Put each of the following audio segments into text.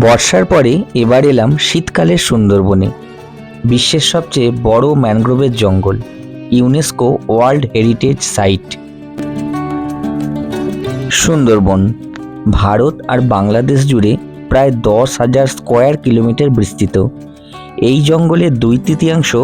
বর্ষার পরে এবার এলাম শীতকালের সুন্দরবনে, বিশ্বের সবচেয়ে বড় ম্যানগ্রোভের জঙ্গল, UNESCO world heritage site. Sundarban Bharat আর বাংলাদেশ জুড়ে প্রায় 10,000 স্কোয়ার কিলোমিটার বিস্তৃত। এই জঙ্গলের 2/3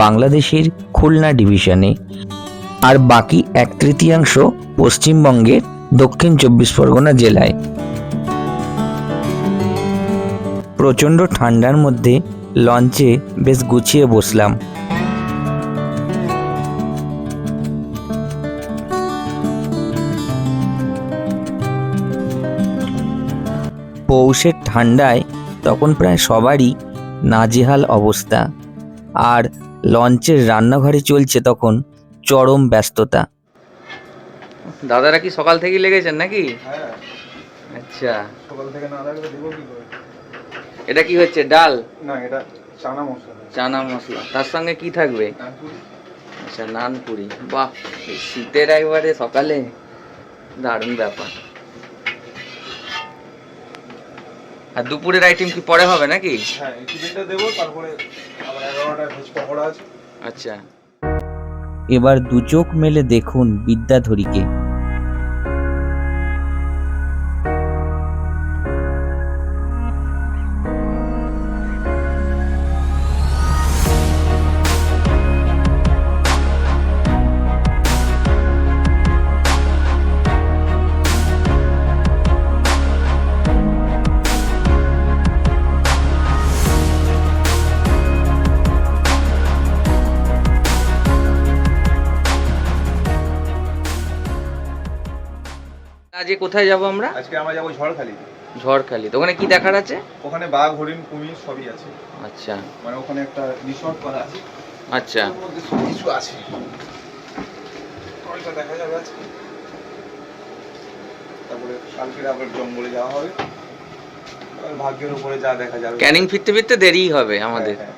বাংলাদেশের খুলনা ডিভিশনে, আর বাকি 1/3 পশ্চিমবঙ্গের দক্ষিণ 24 পরগনা জেলায়। প্রচণ্ড ঠান্ডার মধ্যে লঞ্চে বেশ গুছিয়ে বসলাম। পৌষের ঠান্ডায় তখন প্রায় সবারই নাজেহাল অবস্থা, আর লঞ্চের রান্নাঘরে চলছে তখন চরম ব্যস্ততা। দাদারা কি সকাল থেকেই লেগেছেন নাকি? হ্যাঁ, আচ্ছা, সকাল থেকে না লাগলে দেবো কি করে? এটা কি হচ্ছে? ডাল? না, এটা চানা মশলা। চানা মশলা, তার সঙ্গে কি থাকবে? নানপুরি। আচ্ছা, নানপুরি। বাহ, এই শীতের একবারে সকালে দারুণ ব্যাপার। আর দুপুরের আইটেম কি পরে হবে নাকি? হ্যাঁ, এই টিফিনটা দেবো, তারপরে আবার 11টায় ভেজ পকোড়া আছে। আচ্ছা, এবার দু চোখ মেলে দেখুন বিদ্যাধরীকে। আজকে কোথায় যাব আমরা? আজকে আমরা যাবো ঝড়খালি। ঝড়খালি, তো ওখানে কি দেখার আছে? ওখানে বাঘ, হরিণ, কুমির সবই আছে। আচ্ছা, মানে ওখানে একটা রিসর্ট করা আছে। আচ্ছা, ওর মধ্যে সব কিছু আছে। ওইটা দেখা যাবে আজকে। তারপরে কালকে আবার জঙ্গলে যাওয়া হবে। আর ভাগ্যের উপরে যা দেখা যাবে। ক্যানিং ফিরতে ফিরতে দেরি হবে আমাদের। হ্যাঁ।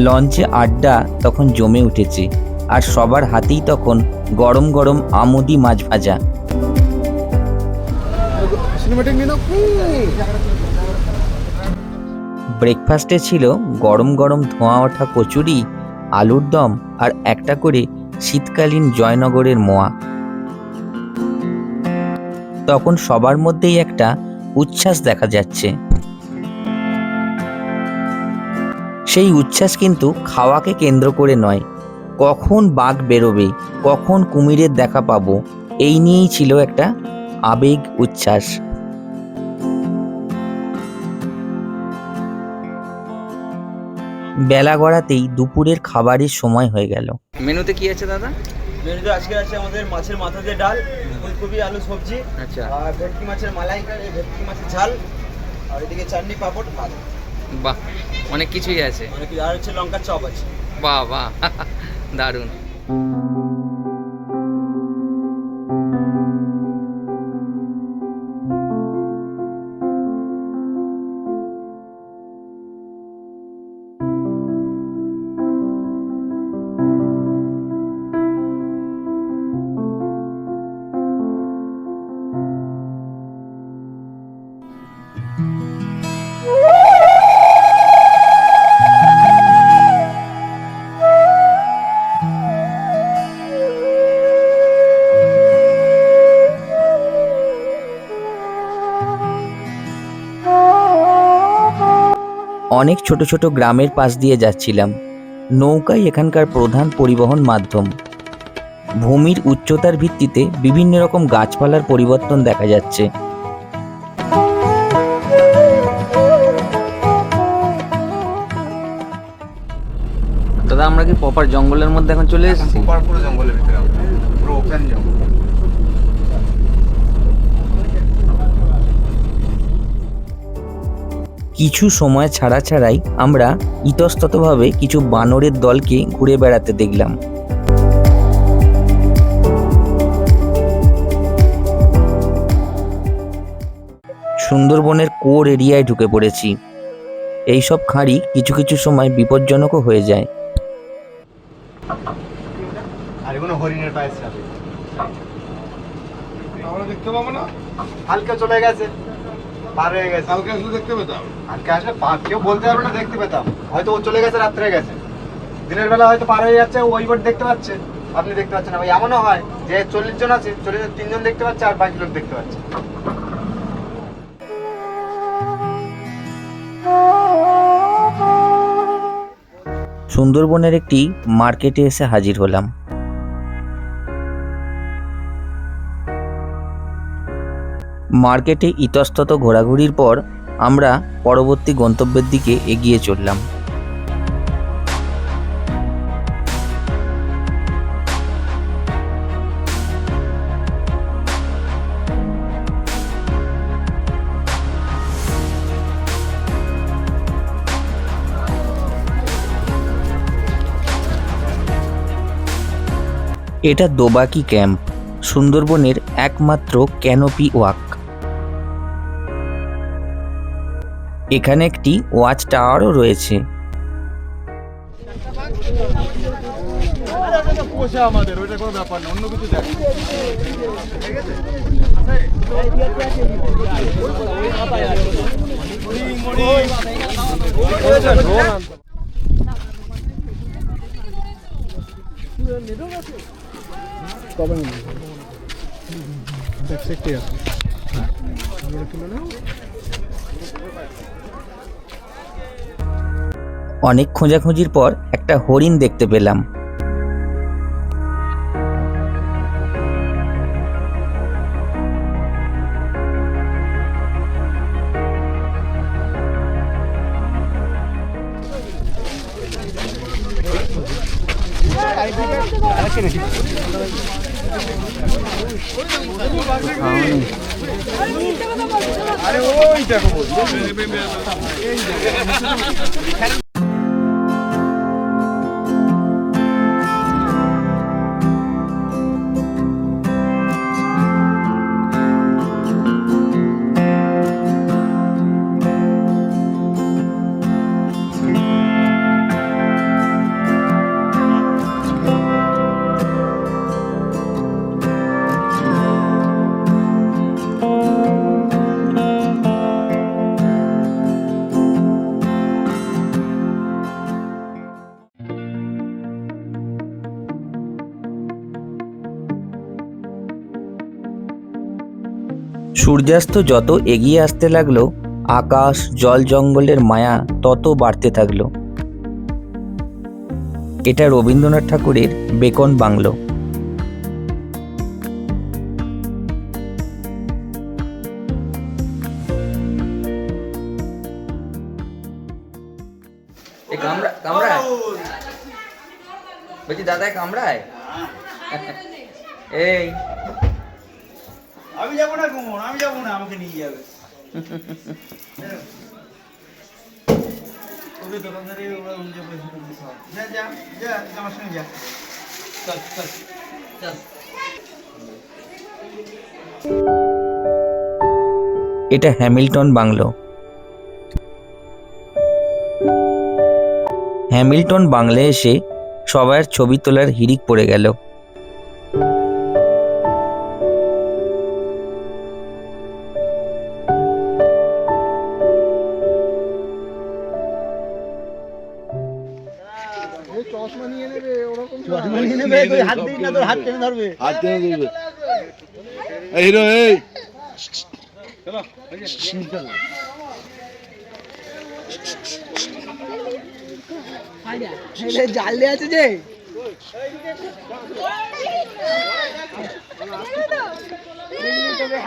লঞ্চে আড্ডা তখন জমে উঠেছে, আর সবার হাতেই তখন গরম গরম আমুদি মাছ ভাজা। ব্রেকফাস্টে ছিল গরম গরম ধোঁয়া ওঠা কচুরি, আলুর দম, আর একটা করে শীতকালীন জয়নগরের মোয়া। তখন সবার মধ্যেই একটা উচ্ছ্বাস দেখা যাচ্ছে। সেই উচ্ছ্বাস কিন্তু খাওয়াকে কেন্দ্র করে নয়, কখন বাঘ বেরোবে, কখন কুমিরের দেখা পাবো, এই নিয়েই ছিল একটা আবেগ উচ্ছ্বাস। বেলা গড়াতেই দুপুরের খাবারের সময় হয়ে গেল। মেনুতে কি আছে দাদা? মেনুতে আজকে আছে আমাদের মাছের মাথা দিয়ে ডাল, ফুলকপি আলু সবজি, আচ্ছা, আর ভেটকি মাছের মালাইকারি, ভেটকি মাছের ঝাল, আর এদিকে চাটনি পাঁপড় ভাত। বাহ, অনেক কিছুই আছে। আর হচ্ছে লঙ্কার চপ আছে। বাহ বাহ, দারুণ। অনেক ছোট ছোট গ্রামের পাশ দিয়ে যাচ্ছিলাম। নৌকাই এখানকার প্রধান পরিবহন মাধ্যম। ভূমির উচ্চতার ভিত্তিতে বিভিন্ন রকম গাছপালার পরিবর্তন দেখা যাচ্ছে। দাদা, আমরা কি প্রপার জঙ্গলের মধ্যে এখন চলে এসেছি? পুরো জঙ্গলের ভিতরে, পুরো ওপেন জঙ্গল। কিছু সময় ছাড়া ছাড়াই আমরা ইতস্ততভাবে কিছু বানরের দলকে ঘুরে বেড়াতে দেখলাম। সুন্দরবনের কোর এরিয়ায় ঢুকে পড়েছি। এইসব খাঁড়ি কিছু কিছু সময় বিপজ্জনকও হয়ে যায়। আর এগুলো হরিণের পায়ের ছাপ। আমরা দেখতে পাবো না? হালকা চলে গেছে, পার হয়ে গেছে। কালকে আসলে দেখতে পেতাম। হালকা আসলে কেউ বলতে পারবে না দেখতে পেতাম, হয়তো ও চলে গেছে, রাত্রে গেছে, দিনের বেলা হয়তো পার হয়ে যাচ্ছে, ওই বোট দেখতে পাচ্ছে, আপনি দেখতে পাচ্ছেন না। ভাই এমনও হয় যে 40 জন আছে, 40 জন 3 জন দেখতে পাচ্ছে আর বাকি লোক দেখতে পাচ্ছে। সুন্দরবনের একটি মার্কেটে এসে হাজির হলাম। মার্কেটে ইতস্তত ঘোরাঘুরির পর আমরা পরবর্তী গন্তব্যের দিকে এগিয়ে চললাম। এটা দোবাকি ক্যাম্প, সুন্দরবনের একমাত্র ক্যানোপি ওয়াক। এখানে একটি ওয়াচ টাওয়ারও রয়েছে। আমাদের ওইটা কোনো ব্যাপার না, অন্য কিছু দেখ। অনেক খোঁজাখুঁজির পর একটা হরিণ দেখতে পেলাম। আরে ওই দেখো সূর্যাস্ত যত এগিয়ে আসতে লাগলো, আকাশ জল জঙ্গলের মায়া তত বাড়তে থাকলো। এটা রবীন্দ্রনাথ ঠাকুরের বেকন বাংলো। কামড়ায় বলছি, দাদায় কামড়ায়। এই আমি যাবো না কুমোর, আমি যাবো না, আমাকে নিয়ে যাবে। ওকে দোকানদারে ওরা উল্টে পয়সা দিতে সব। যা যা যা, আমার সঙ্গে যা। চল চল চল। এটা হ্যামিল্টন বাংলো। হ্যামিল্টন বাংলায় এসে সবার ছবি তোলার হিড়িক পড়ে গেল। চশমা নিয়ে নেবে, ওরকম চশমা নিয়ে নেবে, তুই হাত দিস না, তোর হাত টেনে ধরবে। হাত টেনে দিবে। এই হিরো, এই চলো জাল দিয়ে আছে যে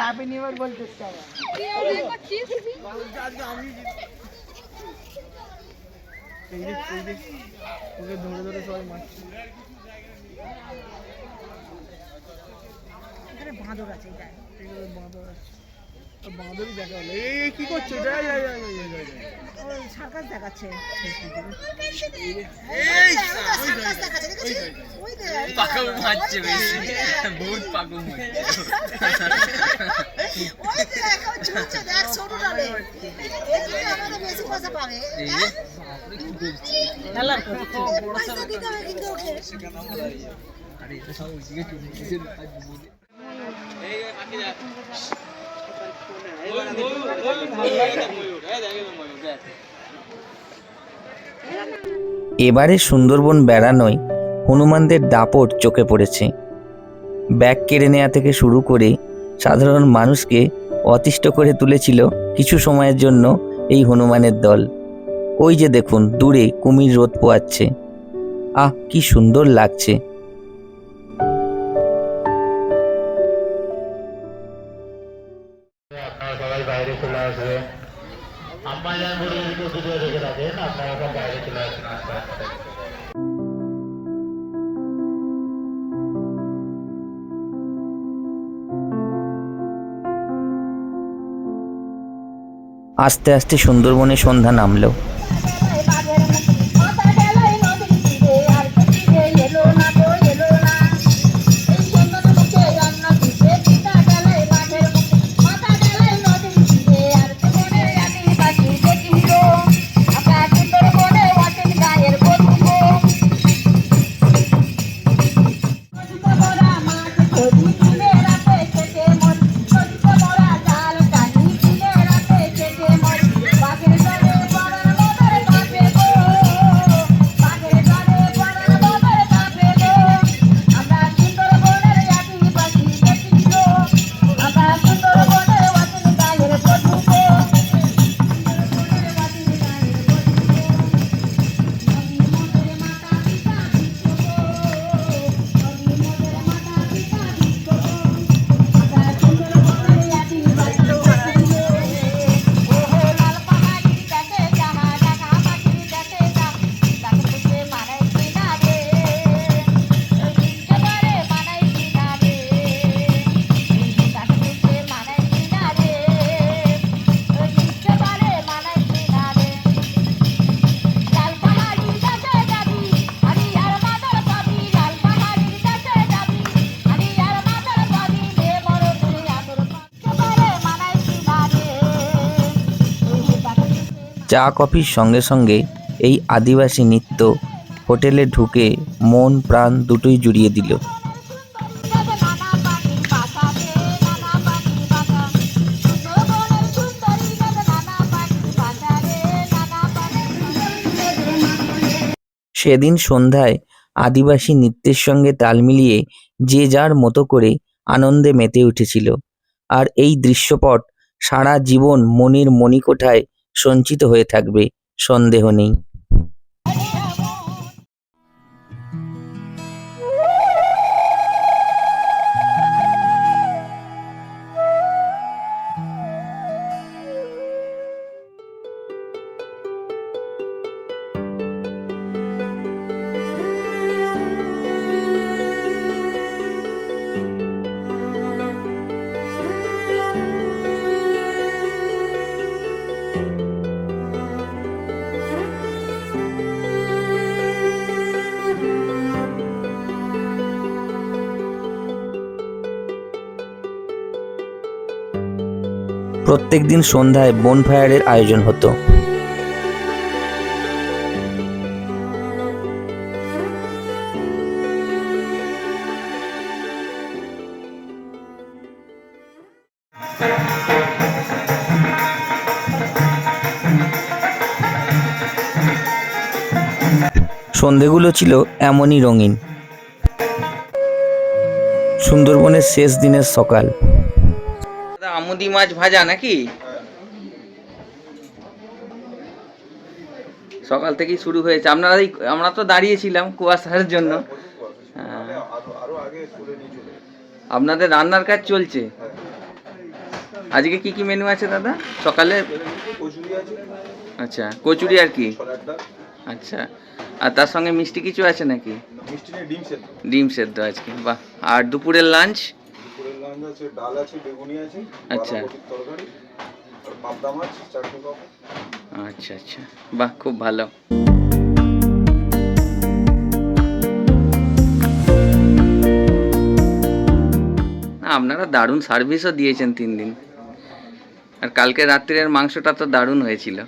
হ্যাপি নিউ ইয়ার বলতে ওকে ধরে ধরে সবাই মারছে। এখানে বাঁদর আছে, বাঁদর আছে, বাঁদরই দেখা হলো। এই কি করছে? সার্কাস দেখাচ্ছে। ঝুলছে দেখ ছোট ডালে এদিকে আমাদের বেশি পয়সা পাবে হ্যাঁ? পয়সা দিতে হবে কিন্তু ওকে এবারে সুন্দরবন বেড়ানোয় হনুমানদের দাপট চোখে পড়েছে। ব্যাগ কেড়ে নেওয়া থেকে শুরু করে সাধারণ মানুষকে অতিষ্ঠ করে তুলেছিল কিছু সময়ের জন্য এই হনুমানের দল। ওই যে দেখুন দূরে কুমির রোদ পোয়াচ্ছে। আহ, কি সুন্দর লাগছে। আপনারা সবাই বাইরে চলে আসবেন। আম্মাজান বুড়ি যদি ভিডিও দেখে থাকেন আপনারা সব বাইরে চলে আসবেন আস্তে আস্তে। আস্তে আস্তে সুন্দরবনে সন্ধ্যা নামলো। চা কফির সঙ্গে সঙ্গে এই আদিবাসী নৃত্য হোটেলে ঢুকে মন প্রাণ দুটোই জুড়িয়ে দিল। সেদিন সন্ধ্যায় আদিবাসী নৃত্যের সঙ্গে তাল মিলিয়ে যে যার মতো করে আনন্দে মেতে উঠেছিল। আর এই দৃশ্যপট সারা জীবন মনের মণিকোঠায় সঞ্চিত হয়ে থাকবে, সন্দেহ নেই। প্রত্যেকদিন সন্ধ্যায় বনফায়ারের আয়োজন হতো। সন্ধেগুলো ছিল এমনই রঙিন। সুন্দরবনের শেষ দিনের সকাল। আমুদি মাছ ভাজা নাকি? সকাল থেকেই শুরু হয়েছে। আমরা তো দাঁড়িয়েছিলাম কুয়াশার জন্য। আপনাদের রান্নার কাজ চলছে। আজকে কি কি মেনু আছে দাদা সকালে? আচ্ছা, কচুরি আর কি? আচ্ছা, আর তার সঙ্গে মিষ্টি কিছু আছে নাকি? ডিম সেদ্ধ আজকে, বাহ। আর দুপুরের লাঞ্চ? ডাল আছে, বেগুনি আছে, আচ্ছা, তরকারি আর পাবদা মাছ, চাটনি পাবো। আচ্ছা আচ্ছা, বাহ, খুব ভালো। আপনারা দারুণ সার্ভিসও দিয়েছেন 3 দিন। আর কালকে রাত্রির মাংসটা তো দারুণ হয়েছিল।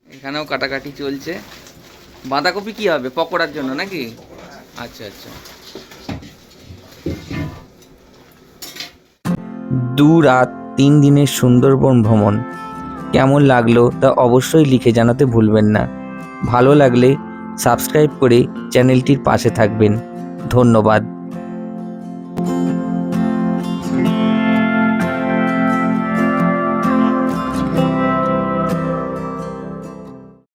এখানেও কাটাকাটি চলছে। বাঁধাকপি কি হবে, পকোড়ার জন্য নাকি? আচ্ছা আচ্ছা। 2 রাত 3 দিনের সুন্দরবন ভ্রমণ কেমন লাগলো তা অবশ্যই লিখে জানাতে ভুলবেন না। ভালো লাগলে সাবস্ক্রাইব করে চ্যানেলটির পাশে থাকবেন। ধন্যবাদ।